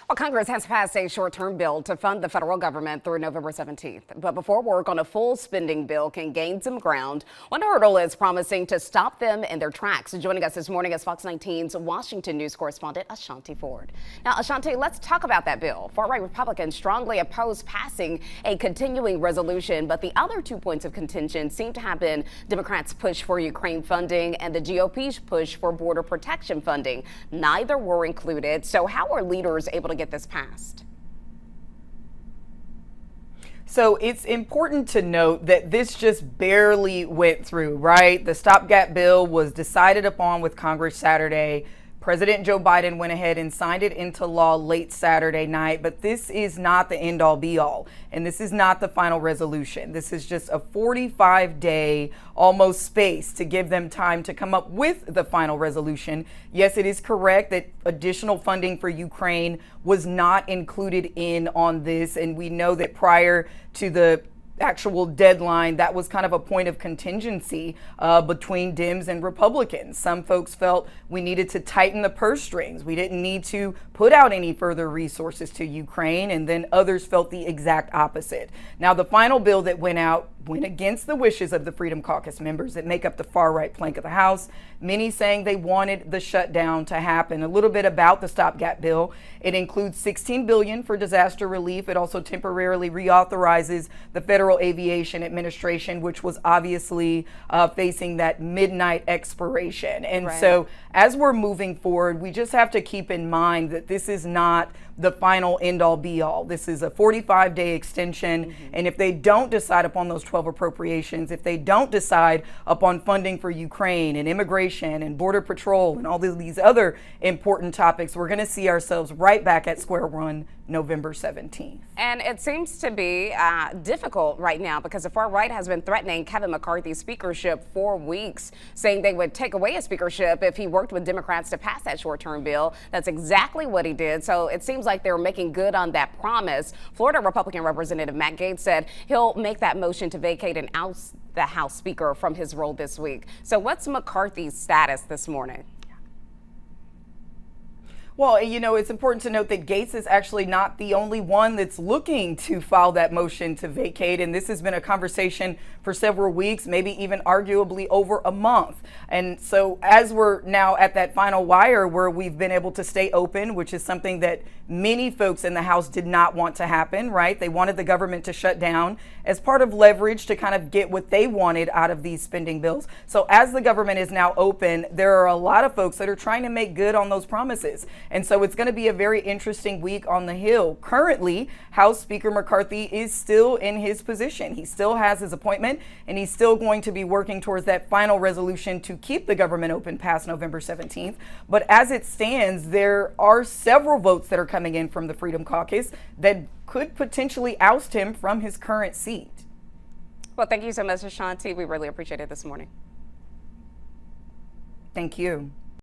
Well, Congress has passed a short-term bill to fund the federal government through November 17th. But before work on a full spending bill can gain some ground, one hurdle is promising to stop them in their tracks. Joining us this morning is Fox 19's Washington news correspondent Ashanti Ford. Now, Ashanti, let's talk about that bill. Far-right Republicans strongly oppose passing a continuing resolution, but the other 2 points of contention seem to have been Democrats' push for Ukraine funding and the GOP's push for border protection funding. Neither were included. So how are leaders able to get this passed? So it's important to note that this just barely went through, right? The stopgap bill was decided upon with Congress Saturday. President Joe Biden went ahead and signed it into law late Saturday night, but this is not the end all be all. And this is not the final resolution. This is just a 45-day almost space to give them time to come up with the final resolution. Yes, it is correct that additional funding for Ukraine was not included in on this. And we know that prior to the actual deadline, that was kind of a point of contingency between Dems and Republicans. Some folks felt we needed to tighten the purse strings. We didn't need to put out any further resources to Ukraine, and then others felt the exact opposite. Now, the final bill that went out went against the wishes of the Freedom Caucus members that make up the far-right flank of the House, many saying they wanted the shutdown to happen. A little bit about the stopgap bill. It includes $16 billion for disaster relief. It also temporarily reauthorizes the Federal Aviation Administration, which was obviously facing that midnight expiration. And so as we're moving forward, we just have to keep in mind that this is not the final end-all be-all. This is a 45-day extension, and if they don't decide upon those 12 appropriations, if they don't decide upon funding for Ukraine and immigration and border patrol and all these other important topics, we're going to see ourselves right back at square one November 17th. And it seems to be difficult right now because the far right has been threatening Kevin McCarthy's speakership for weeks, saying they would take away his speakership if he worked with Democrats to pass that short-term bill. That's exactly what he did. So it seems like they're making good on that promise. Florida Republican Representative Matt Gaetz said he'll make that motion to vacate and oust the House Speaker from his role this week. So what's McCarthy's status this morning? Well, you know, it's important to note that Gaetz is actually not the only one that's looking to file that motion to vacate. And this has been a conversation for several weeks, maybe even arguably over a month. And so as we're now at that final wire where we've been able to stay open, which is something that many folks in the House did not want to happen, right? They wanted the government to shut down as part of leverage to kind of get what they wanted out of these spending bills. So as the government is now open, there are a lot of folks that are trying to make good on those promises. And so it's going to be a very interesting week on the Hill. Currently, House Speaker McCarthy is still in his position. He still has his appointment, and he's still going to be working towards that final resolution to keep the government open past November 17th. But as it stands, there are several votes that are coming in from the Freedom Caucus that could potentially oust him from his current seat. Well, thank you so much, Ashanti. We really appreciate it this morning. Thank you.